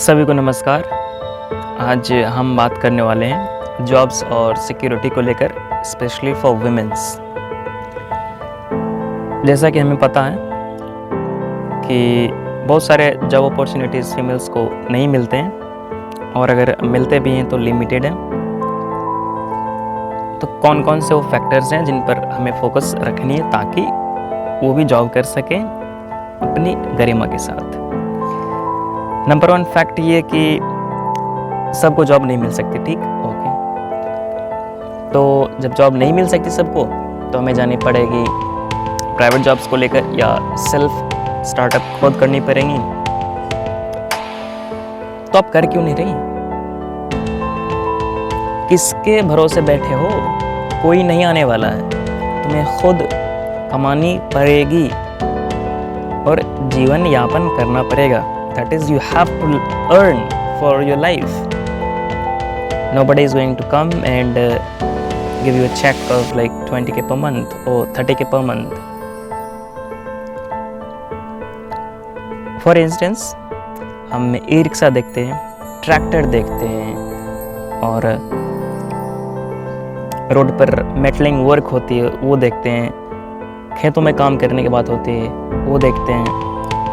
सभी को नमस्कार। आज हम बात करने वाले हैं जॉब्स और सिक्योरिटी को लेकर, स्पेशली फॉर वुमेन्स। जैसा कि हमें पता है कि बहुत सारे जॉब अपॉर्चुनिटीज़ फीमेल्स को नहीं मिलते हैं, और अगर मिलते भी हैं तो लिमिटेड हैं। तो कौन कौन से वो फैक्टर्स हैं जिन पर हमें फोकस रखनी है ताकि वो भी जॉब कर सकें अपनी गरिमा के साथ। नंबर 1 फैक्ट ये कि सबको जॉब नहीं मिल सकती, ठीक ओके। तो जब जॉब नहीं मिल सकती सबको, तो हमें जानी पड़ेगी प्राइवेट जॉब्स को लेकर, या सेल्फ स्टार्टअप खुद करनी पड़ेंगी। तो आप कर क्यों नहीं रही? किसके भरोसे बैठे हो? कोई नहीं आने वाला है, तुम्हें खुद कमानी पड़ेगी और जीवन यापन करना पड़ेगा। That is, you have to earn for your life. Nobody is going to come and give you a check of like 20k per month or 30k per month. For instance, हम ई-रिक्शा देखते हैं, tractor देखते हैं, और road पर metalling work होती है वो देखते हैं, खेतों में काम करने की बात होती है वो देखते हैं।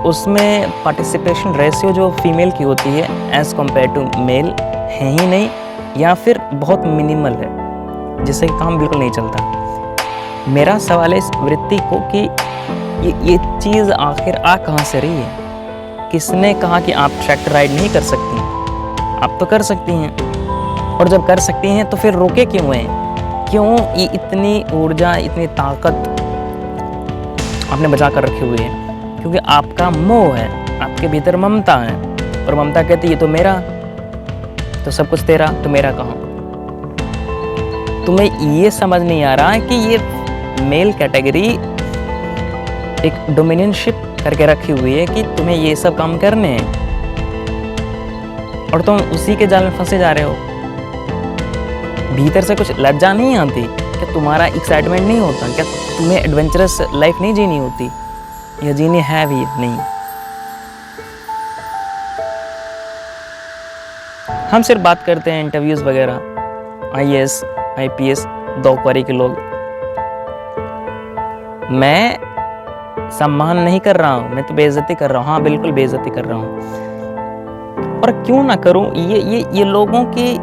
उसमें पार्टिसिपेशन रेशियो जो फीमेल की होती है एज़ कम्पेयर टू मेल है ही नहीं, या फिर बहुत मिनिमल है, जिससे काम बिल्कुल नहीं चलता। मेरा सवाल है इस वृत्ति को कि ये चीज़ आखिर आ कहाँ से रही है? किसने कहा कि आप ट्रैक्टर राइड नहीं कर सकती? आप तो कर सकती हैं, और जब कर सकती हैं तो फिर रोके क्यों हैं? क्यों ये इतनी ऊर्जा, इतनी ताकत आपने बचा कर रखी हुई है? क्योंकि आपका मोह है, आपके भीतर ममता है, और ममता कहती है ये तो मेरा, तो सब कुछ तेरा, तो मेरा कहाँ? तुम्हें ये समझ नहीं आ रहा है कि ये मेल कैटेगरी एक डोमिनेंशिप करके रखी हुई है कि तुम्हें ये सब काम करने हैं, और तुम उसी के जाल में फंसे जा रहे हो। भीतर से कुछ लज्जा नहीं आती? क्या तुम्हारा एक्साइटमेंट नहीं होता? क्या तुम्हें एडवेंचरस लाइफ नहीं जीनी होती? या जीनी है भी नहीं? हम सिर्फ बात करते हैं इंटरव्यूज़ वगैरह, IAS, IPS, 2 क्वारी के लोग। मैं सम्मान नहीं कर रहा हूँ, मैं तो बेइज्जती कर रहा हूँ। हाँ, बिल्कुल बेइज्जती कर रहा हूँ। और क्यों ना करूँ? ये लोगों की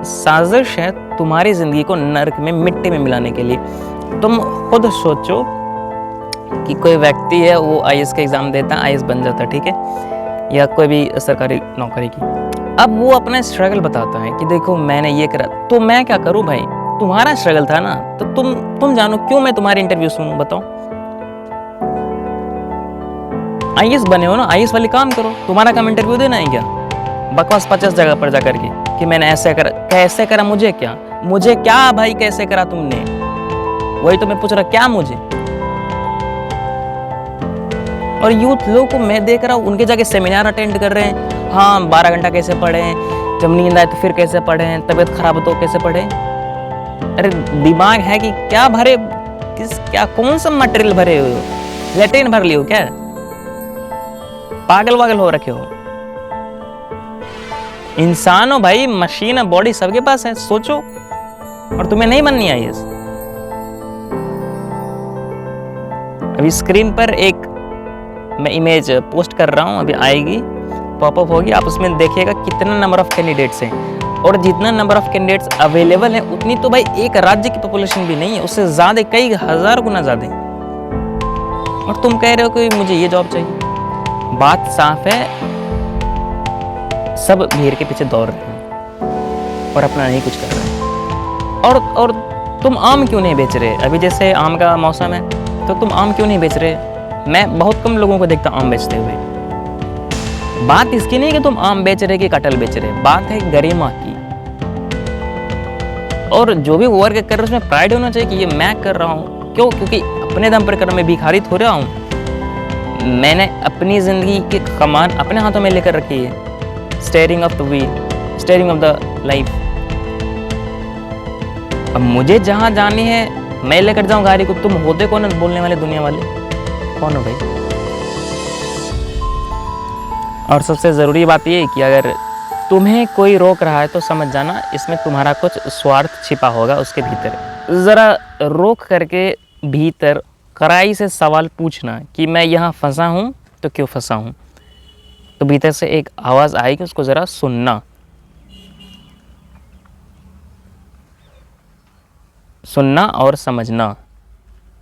साजिश है तुम्हारी ज़िंदगी को नर्क में, मिट्टी में मिलाने के लिए। तुम खुद सोचो कि कोई व्यक्ति है, वो IAS का एग्ज़ाम देता है, IAS बन जाता है, ठीक है, या कोई भी सरकारी नौकरी की। अब वो अपना स्ट्रगल बताता है कि देखो मैंने ये करा, तो मैं क्या करूं भाई? तुम्हारा स्ट्रगल था ना, तो तुम जानो, क्यों मैं तुम्हारी इंटरव्यू सुनूं? बताओ। IAS बने हो ना, IAS वाले काम करो। तुम्हारा काम इंटरव्यू देना है क्या? बकवास 50 जगह पर जाकर के कि मैंने ऐसे करा, कैसे करा, मुझे क्या भाई, कैसे करा तुमने? वही तो मैं पूछ रहा, क्या मुझे? और यूथ लोग को मैं देख रहा हूँ, उनके जाके सेमिनार अटेंड कर रहे हैं। हाँ, 12 घंटा कैसे पढ़ें, जब नींद आए तो फिर कैसे पढ़ें, तबीयत खराब हो तो कैसे पढ़ें? अरे दिमाग है कि क्या भरे? कौन सा मटेरियल भरे हो? लेट्रिन भर लियो क्या? पागल वागल हो रखे हो? इंसान हो भाई, मशीन है, बॉडी सबके पास है, सोचो। और तुम्हें नहीं बननी है IAS। अभी स्क्रीन पर एक मैं इमेज पोस्ट कर रहा हूँ, अभी आएगी, पॉपअप होगी, आप उसमें देखिएगा कितना नंबर ऑफ कैंडिडेट्स हैं, और जितना नंबर ऑफ कैंडिडेट्स अवेलेबल है उतनी तो भाई एक राज्य की पॉपुलेशन भी नहीं है, उससे ज़्यादा, कई हज़ार गुना ज़्यादा। और तुम कह रहे हो कि मुझे ये जॉब चाहिए। बात साफ है, सब भीड़ के पीछे दौड़ रहे हैं और अपना नहीं कुछ कर रहे हैं। और तुम आम क्यों नहीं बेच रहे? अभी जैसे आम का मौसम है, तो तुम आम क्यों नहीं बेच रहे? मैं बहुत कम लोगों को देखता आम बेचते हुए। बात इसकी नहीं कि तुम आम बेच रहे कि कटहल बेच रहे, बात है गरिमा की। और जो भी वर्क कर रहे उसमें प्राइड होना चाहिए कि ये मैं कर रहा हूँ। क्यों? क्योंकि अपने दम पर कर रहा हूं, मैं भिखारी थोड़ा हूँ। मैंने अपनी ज़िंदगी की कमान अपने हाथों में लेकर रखी है। Steering of the wheel, steering of the life. अब मुझे जहाँ जानी है मैं लेकर जाऊँ गाड़ी को। तुम होते कौन बोलने वाले, दुनिया वाले कौन हो भाई? और सबसे ज़रूरी बात ये है कि अगर तुम्हें कोई रोक रहा है तो समझ जाना इसमें तुम्हारा कुछ स्वार्थ छिपा होगा उसके भीतर। ज़रा रोक करके भीतर कड़ाई से सवाल पूछना कि मैं यहाँ फंसा हूँ तो क्यों फंसा हूँ। तो भीतर से एक आवाज़ आएगी, उसको ज़रा सुनना और समझना,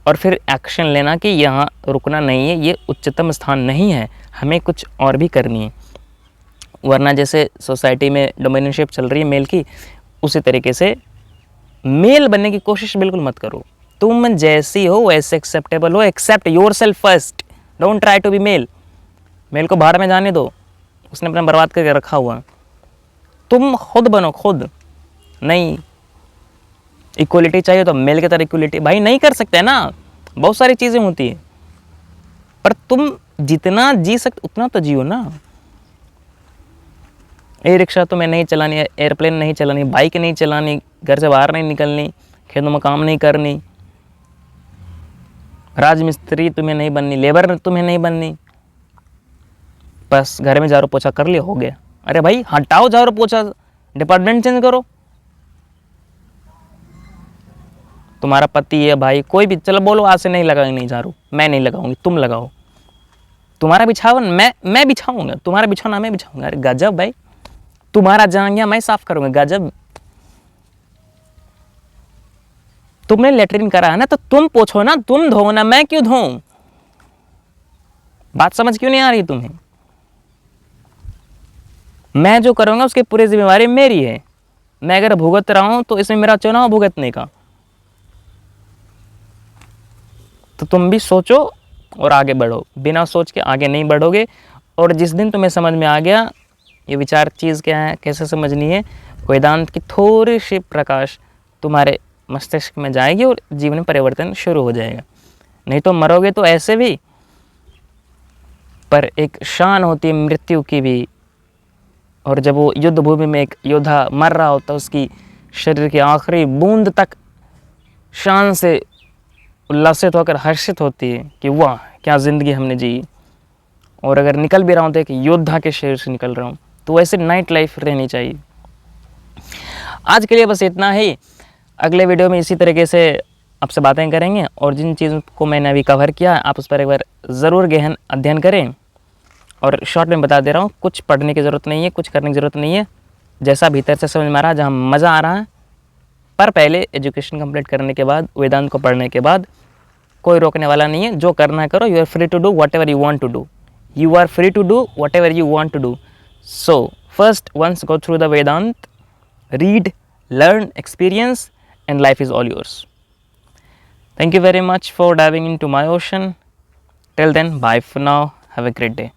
और फिर एक्शन लेना कि यहाँ रुकना नहीं है, ये उच्चतम स्थान नहीं है, हमें कुछ और भी करनी है। वरना जैसे सोसाइटी में डोमिनेशनशिप चल रही है मेल की, उसी तरीके से मेल बनने की कोशिश बिल्कुल मत करो। तुम जैसी हो वैसे एक्सेप्टेबल हो, accept yourself first, don't try to be male. Male को बाहर में जाने दो, उसने अपना बर्बाद करके रखा हुआ। तुम खुद बनो, खुद। नहीं इक्वलिटी चाहिए तो मेल की तरह इक्वलिटी, भाई नहीं कर सकते ना, बहुत सारी चीज़ें होती है, पर तुम जितना जी सकते उतना तो जियो ना। ई रिक्शा तुम्हें नहीं चलानी, एयरप्लेन नहीं चलानी, बाइक नहीं चलानी, घर से बाहर नहीं निकलनी, खेतों में काम नहीं करनी, राजमिस्त्री तुम्हें नहीं बननी, लेबर तुम्हें नहीं बननी, बस घर में झाड़ू पोछा कर लिया, हो गया। अरे भाई हटाओ झाड़ू पोछा, डिपार्टमेंट चेंज करो। तुम्हारा पति है, भाई कोई भी, चलो बोलो आज से नहीं लगाएंगे, नहीं झाड़ू, मैं नहीं लगाऊंगी, तुम लगाओ। तुम्हारा बिछावन मैं बिछाऊंगा, तुम्हारा बिछौना मैं बिछाऊंगा। अरे गजब भाई, तुम्हारा जांघिया मैं साफ करूंगा, गजब। तुमने लेटरिन करा है ना तो तुम पोछो ना, तुम धो ना, मैं क्यों धोऊं? बात समझ क्यों नहीं आ रही तुम्हें? मैं जो करूंगा उसकी पूरी जिम्मेवारी मेरी है। मैं अगर भुगत रहा हूं तो इसमें मेरा चुनाव भुगतने का। तो तुम भी सोचो और आगे बढ़ो, बिना सोच के आगे नहीं बढ़ोगे। और जिस दिन तुम्हें समझ में आ गया ये विचार चीज़ क्या है, कैसे समझनी है, वेदांत की थोड़ी सी प्रकाश तुम्हारे मस्तिष्क में जाएगी और जीवन में परिवर्तन शुरू हो जाएगा। नहीं तो मरोगे तो ऐसे भी, पर एक शान होती है मृत्यु की भी। और जब वो युद्ध भूमि में एक योद्धा मर रहा होता है, उसकी शरीर की आखिरी बूंद तक शान से उल्लासित होकर हर्षित होती है कि वाह क्या ज़िंदगी हमने जी। और अगर निकल भी रहा हूँ तो एक योद्धा के शरीर से निकल रहा हूँ। तो वैसे नाइट लाइफ रहनी चाहिए। आज के लिए बस इतना ही। अगले वीडियो में इसी तरीके से आपसे बातें करेंगे, और जिन चीज़ों को मैंने अभी कवर किया आप उस पर एक बार ज़रूर गहन अध्ययन करें। और शॉर्ट में बता दे रहा हूँ, कुछ पढ़ने की ज़रूरत नहीं है, कुछ करने की ज़रूरत नहीं है, जैसा भीतर से समझ में आ रहा है, जहाँ मज़ा आ रहा है। पर पहले एजुकेशन कंप्लीट करने के बाद, वेदांत को पढ़ने के बाद कोई रोकने वाला नहीं है। जो करना है करो, you are free to do whatever you want to do, you are free to do whatever you want to do. So first once go through the Vedant, read, learn, experience, and life is all yours. Thank you very much for diving into my ocean. Till then, bye for now, have a great day.